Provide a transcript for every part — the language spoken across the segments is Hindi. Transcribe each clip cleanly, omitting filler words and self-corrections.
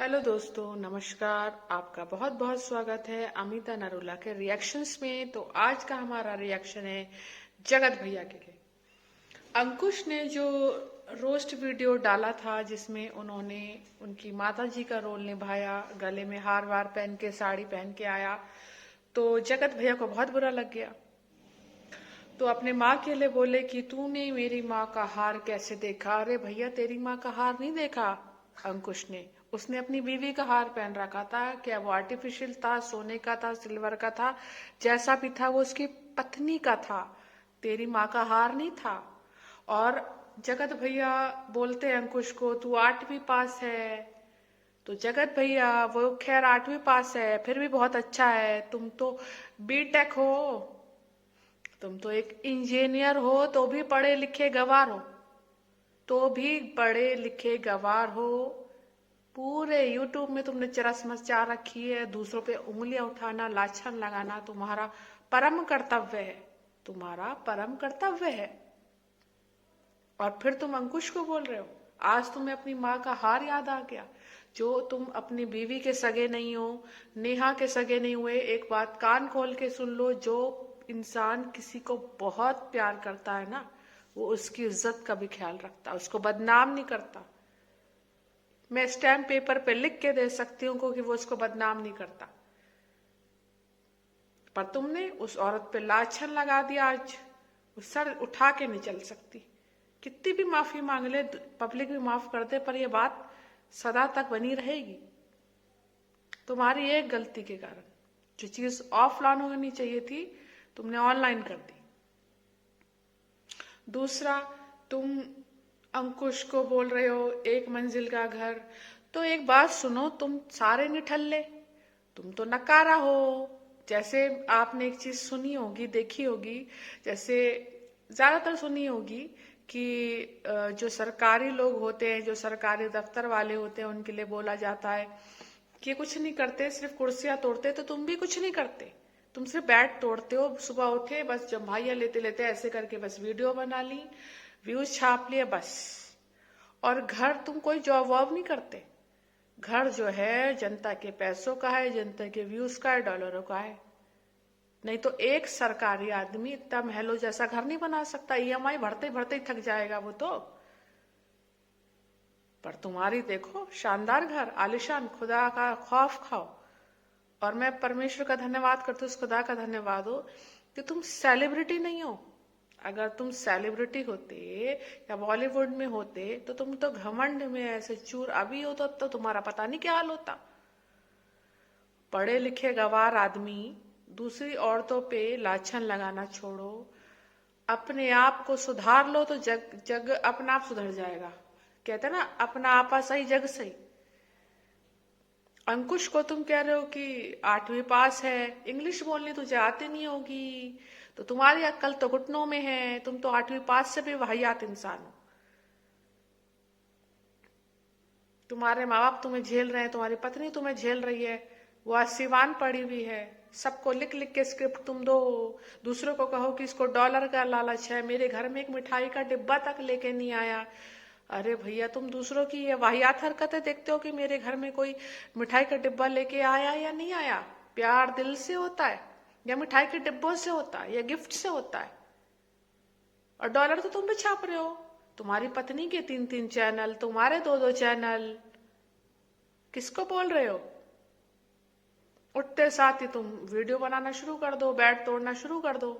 हेलो दोस्तों, नमस्कार। आपका बहुत बहुत स्वागत है अमिता नरूला के रिएक्शंस में। तो आज का हमारा रिएक्शन है जगत भैया के लिए। अंकुश ने जो रोस्ट वीडियो डाला था जिसमें उन्होंने उनकी माता जी का रोल निभाया, गले में हार वार पहन के साड़ी पहन के आया, तो जगत भैया को बहुत बुरा लग गया। तो अपने माँ के लिए बोले कि तूने मेरी माँ का हार कैसे देखा। अरे भैया, तेरी माँ का हार नहीं देखा अंकुश ने, उसने अपनी बीवी का हार पहन रखा था। क्या वो आर्टिफिशियल था, सोने का था, सिल्वर का था, जैसा भी था वो उसकी पत्नी का था, तेरी माँ का हार नहीं था। और जगत भैया बोलते हैं अंकुश को, तू 8वीं पास है। तो जगत भैया, वो खैर 8वीं पास है फिर भी बहुत अच्छा है, तुम तो बीटेक हो, तुम तो एक इंजीनियर हो, तो भी पढ़े लिखे गवार हो, तो भी पढ़े लिखे गवार हो। पूरे यूट्यूब में तुमने चरस मचा रखी है, दूसरों पे उंगलियां उठाना, लाछन लगाना तुम्हारा परम कर्तव्य है, तुम्हारा परम कर्तव्य है। और फिर तुम अंकुश को बोल रहे हो। आज तुम्हें अपनी माँ का हार याद आ गया, जो तुम अपनी बीवी के सगे नहीं हो, नेहा के सगे नहीं हुए। एक बात कान खोल के सुन लो, जो इंसान किसी को बहुत प्यार करता है ना, वो उसकी इज्जत का भी ख्याल रखता है, उसको बदनाम नहीं करता। मैं स्टैम्प पेपर पे लिख के दे सकती हूँ कि वो उसको बदनाम नहीं करता। पर तुमने उस औरत पे लाछन लगा दिया। आज वो सर उठा के नहीं चल सकती, कितनी भी माफी मांग ले, पब्लिक भी माफ कर दे, पर ये बात सदा तक बनी रहेगी तुम्हारी एक गलती के कारण। जो चीज ऑफलाइन होनी चाहिए थी तुमने ऑनलाइन कर दी। दूसरा, तुम अंकुश को बोल रहे हो एक मंजिल का घर। तो एक बात सुनो, तुम सारे निठल्ले, तुम तो नकारा हो। जैसे आपने एक चीज सुनी होगी, देखी होगी, जैसे ज्यादातर सुनी होगी कि जो सरकारी लोग होते हैं, जो सरकारी दफ्तर वाले होते हैं, उनके लिए बोला जाता है कि कुछ नहीं करते, सिर्फ कुर्सियां तोड़ते। तो तुम भी कुछ नहीं करते, तुम सिर्फ बैट तोड़ते हो। सुबह उठे बस जम्भाइया लेते लेते ऐसे करके बस वीडियो बना ली, व्यूज छाप लिए बस। और घर तुम कोई जॉब वॉब नहीं करते। घर जो है जनता के पैसों का है, जनता के व्यूज का है, डॉलरों का है। नहीं तो एक सरकारी आदमी इतना महलों जैसा घर नहीं बना सकता, ईएमआई भरते भरते ही थक जाएगा वो तो। पर तुम्हारी देखो, शानदार घर, आलिशान, खुदा का खौफ खाओ। और मैं परमेश्वर का धन्यवाद करती हूँ, उस खुदा का धन्यवाद हो कि तुम सेलिब्रिटी नहीं हो। अगर तुम सेलिब्रिटी होते या बॉलीवुड में होते तो तुम तो घमंड में ऐसे चूर अभी हो, तो तुम्हारा पता नहीं क्या हाल होता। पढ़े लिखे गवार आदमी दूसरी औरतों पे लाछन लगाना छोड़ो, अपने आप को सुधार लो, तो जग जग अपना आप सुधर जाएगा। कहते हैं ना, अपना आपा सही जग सही। अंकुश को तुम कह रहे हो कि 8वीं पास है, इंग्लिश बोलनी तुझे आती नहीं होगी, तो तुम्हारी अक्ल तो घुटनों में है, तुम तो 8वीं पास से भी वाहियात इंसान हो। तुम्हारे माँ बाप तुम्हें झेल रहे हैं, तुम्हारी पत्नी तुम्हें झेल रही है, वो आज सिवान पड़ी हुई है। सबको लिख लिख के स्क्रिप्ट तुम दो, दूसरों को कहो कि इसको डॉलर का लालच है, मेरे घर में एक मिठाई का डिब्बा तक लेके नहीं आया। अरे भैया, तुम दूसरों की ये वाहियात हरकतें देखते हो कि मेरे घर में कोई मिठाई का डिब्बा लेके आया या नहीं आया। प्यार दिल से होता है या मिठाई के डिब्बों से होता है या गिफ्ट से होता है। और डॉलर तो तुम भी छाप रहे हो, तुम्हारी पत्नी के 3-3 चैनल, तुम्हारे 2-2 चैनल। किसको बोल रहे हो? उठते साथ ही तुम वीडियो बनाना शुरू कर दो, बैट तोड़ना शुरू कर दो।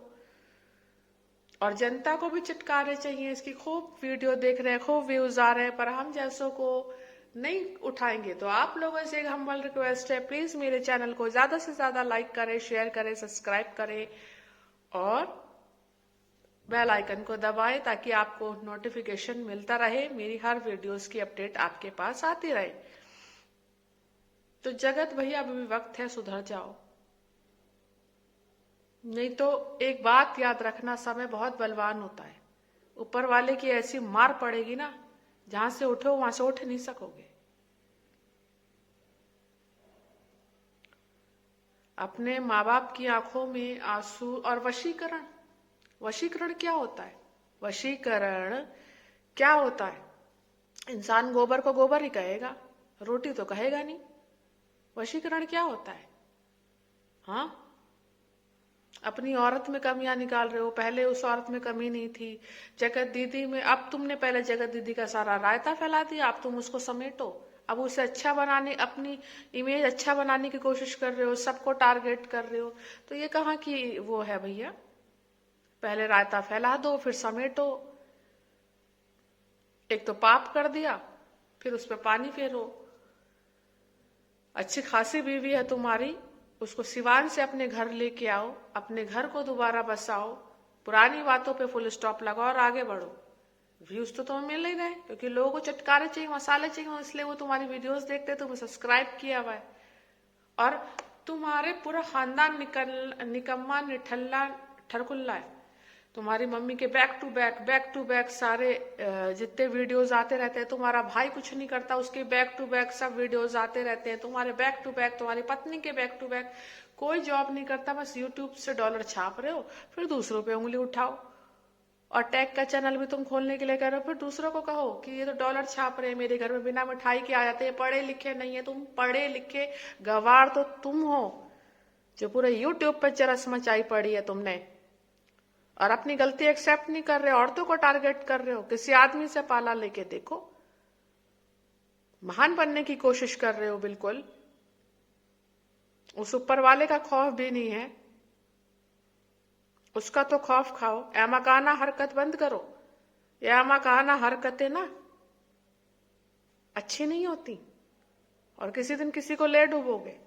और जनता को भी चटकारे चाहिए, इसकी खूब वीडियो देख रहे हैं, खूब व्यूज आ रहे हैं, पर हम जैसों को नहीं उठाएंगे। तो आप लोगों से एक हम्बल रिक्वेस्ट है, प्लीज मेरे चैनल को ज्यादा से ज्यादा लाइक करें, शेयर करें, सब्सक्राइब करें और बेल आइकन को दबाएं, ताकि आपको नोटिफिकेशन मिलता रहे, मेरी हर वीडियोस की अपडेट आपके पास आती रहे। तो जगत भैया, अभी भी वक्त है, सुधर जाओ। नहीं तो एक बात याद रखना, समय बहुत बलवान होता है। ऊपर वाले की ऐसी मार पड़ेगी ना, जहां से उठो वहां से उठ नहीं सकोगे। अपने माँ बाप की आंखों में आंसू। और वशीकरण, वशीकरण क्या होता है? वशीकरण क्या होता है? इंसान गोबर को गोबर ही कहेगा, रोटी तो कहेगा नहीं। वशीकरण क्या होता है? हाँ, अपनी औरत में कमियां निकाल रहे हो। पहले उस औरत में कमी नहीं थी, जगत दीदी में। अब तुमने पहले जगत दीदी का सारा रायता फैला दिया, अब तुम उसको समेटो। अब उसे अच्छा बनाने, अपनी इमेज अच्छा बनाने की कोशिश कर रहे हो, सबको टारगेट कर रहे हो। तो ये कहाँ की वो है भैया? पहले रायता फैला दो, फिर समेटो। एक तो पाप कर दिया, फिर उस पर पानी फेरो। अच्छी खासी बीवी है तुम्हारी, उसको सिवान से अपने घर लेके आओ, अपने घर को दोबारा बसाओ, पुरानी बातों पे फुल स्टॉप लगाओ और आगे बढ़ो। व्यूज तो तुम्हें मिल ही रहे, क्योंकि लोगों को चटकारे चाहिए, मसाले चाहिए, इसलिए वो तुम्हारी वीडियोस देखते, तुम्हें सब्सक्राइब किया हुआ है। और तुम्हारे पूरा खानदान निकम्मा, निठल्ला, ठरकुल्ला है। तुम्हारी मम्मी के बैक टू बैक सारे जितने वीडियोस आते रहते हैं। तुम्हारा भाई कुछ नहीं करता, उसके बैक टू बैक सब वीडियोस आते रहते हैं। तुम्हारे बैक टू बैक, तुम्हारी पत्नी के बैक टू बैक। कोई जॉब नहीं करता, बस यूट्यूब से डॉलर छाप रहे हो, फिर दूसरों पे उंगली उठाओ। और टैग का चैनल भी तुम खोलने के लिए कह रहे हो, फिर दूसरों को कहो कि ये तो डॉलर छाप रहे हैं, मेरे घर में बिना मिठाई के आ जाते हैं, पढ़े लिखे नहीं है। तुम पढ़े लिखे गवार तो तुम हो, जो पूरे यूट्यूब पर चरस मचाई पड़ी है तुमने, और अपनी गलती एक्सेप्ट नहीं कर रहे, औरतों को टारगेट कर रहे हो। किसी आदमी से पाला लेके देखो, महान बनने की कोशिश कर रहे हो बिल्कुल। उस ऊपर वाले का खौफ भी नहीं है, उसका तो खौफ खाओ। एमाकाना हरकत बंद करो। ये एमाकाना हरकतें ना अच्छी नहीं होती, और किसी दिन किसी को ले डूबोगे।